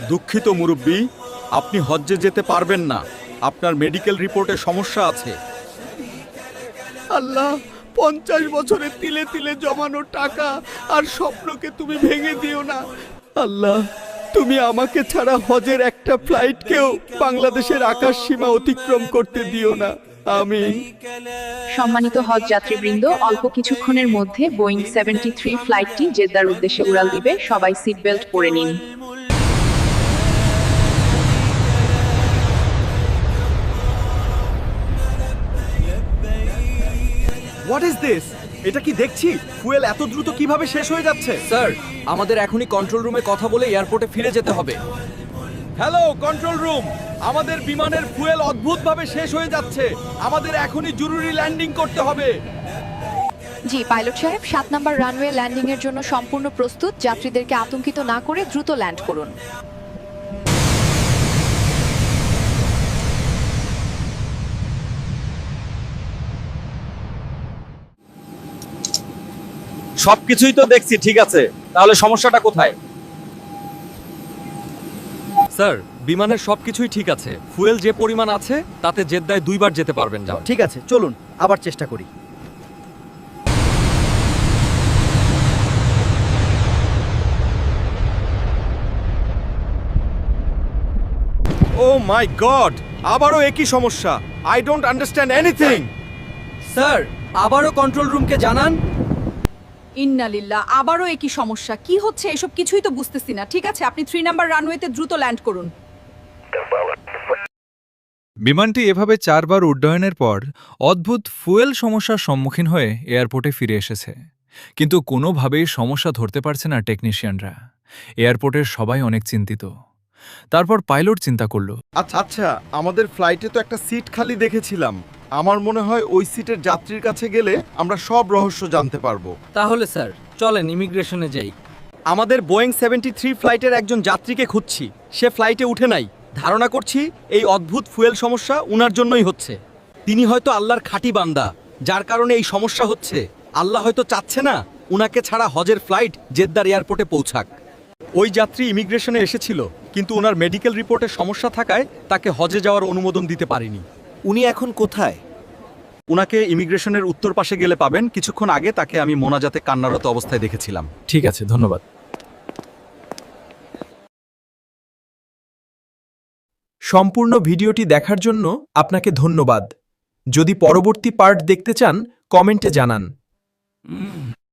দুঃখিত মুরব্বি, আপনি হজ্জে যেতে পারবেন না। আপনার মেডিকেল রিপোর্টে সমস্যা আছে। আল্লাহ, 50 বছরের তিলে তিলে জমানো টাকা আর স্বপ্নকে তুমি ভেঙে দিও না। আল্লাহ, তুমি আমাকে ছাড়া হজের একটা ফ্লাইটকেও বাংলাদেশের আকাশ সীমা অতিক্রম করতে দিও না। আমিন। সম্মানিত হজ যাত্রীবৃন্দ, অল্প কিছুক্ষণের মধ্যে বোয়িং 73 ফ্লাইটটি জেদ্দার উদ্দেশ্যে উড়াল দিবে। সবাই সিট বেল্ট পরে নিন। What is this? এটা কি দেখছি? ফুয়েল এত দ্রুত কিভাবে শেষ হয়ে যাচ্ছে? স্যার, আমাদের এখনই কন্ট্রোল রুমে কথা বলে এয়ারপোর্টে ফিরে যেতে হবে। হ্যালো কন্ট্রোল রুম, আমাদের বিমানের ফুয়েল অদ্ভুতভাবে শেষ হয়ে যাচ্ছে। আমাদের এখনই জরুরি ল্যান্ডিং করতে হবে। জি পাইলট সাহেব, 7 নম্বর রানওয়ে ল্যান্ডিং এর জন্য সম্পূর্ণ প্রস্তুত। যাত্রীদেরকে আতঙ্কিত না করে দ্রুত ল্যান্ড করুন। সবকিছুই তো দেখছি ঠিক আছে, তাহলে সমস্যাটা কোথায়? স্যার, বিমানের সবকিছুই ঠিক আছে। ফুয়েল যে পরিমাণ আছে তাতে জেদ্দায় 2 বার যেতে পারবেন। যাও। ঠিক আছে, চলুন আবার চেষ্টা করি। ও মাই গড, আবারও একই সমস্যা। I don't understand anything. Sir, আবারও কন্ট্রোল রুমকে জানান। ইন্নালিল্লাহ, আবারও একই সমস্যা। কি হচ্ছে এসব কিছুই তো বুঝতেছি না। ঠিক আছে, আপনি 3 নাম্বার রানওয়েতে দ্রুত ল্যান্ড করুন। বিমানটি এভাবে 4 বার উড্ডয়নের পর অদ্ভুত ফুয়েল সমস্যার সম্মুখীন হয়ে এয়ারপোর্টে ফিরে এসেছে, কিন্তু কোনোভাবেই সমস্যা ধরতে পারছে না টেকনিশিয়ানরা। এয়ারপোর্টের সবাই অনেক চিন্তিত। তারপর পাইলট চিন্তা করল, আচ্ছা, আমাদের ফ্লাইটে তো একটা সিট খালি দেখেছিলাম। আমার মনে হয় ওই সিটের যাত্রীর কাছে গেলে আমরা সব রহস্য জানতে পারবো। তাহলে স্যার, চলেন ইমিগ্রেশনে যাই। আমাদের বোয়িং 73 ফ্লাইটের একজন যাত্রীকে খুঁজছি। সে ফ্লাইটে উঠে নাই। ধারণা করছি এই অদ্ভুত ফুয়েল সমস্যা উনার জন্যই হচ্ছে। তিনি হয়তো আল্লাহর খাঁটি বান্দা, যার কারণে এই সমস্যা হচ্ছে। আল্লাহ হয়তো চাচ্ছে না উনাকে ছাড়া হজের ফ্লাইট জেদ্দার এয়ারপোর্টে পৌঁছাক। ওই যাত্রী ইমিগ্রেশনে এসেছিল, কিন্তু ওনার মেডিকেল রিপোর্টে সমস্যা থাকায় তাকে হজে যাওয়ার অনুমোদন দিতে পারিনি। উনি এখন কোথায়? উনাকে ইমিগ্রেশনের উত্তর পাশে গেলে পাবেন। কিছুক্ষণ আগে তাকে আমি মোনাজাতে কান্নারত অবস্থায় দেখেছিলাম। ঠিক আছে, ধন্যবাদ। সম্পূর্ণ ভিডিওটি দেখার জন্য আপনাকে ধন্যবাদ। যদি পরবর্তী পার্ট দেখতে চান, কমেন্টে জানান।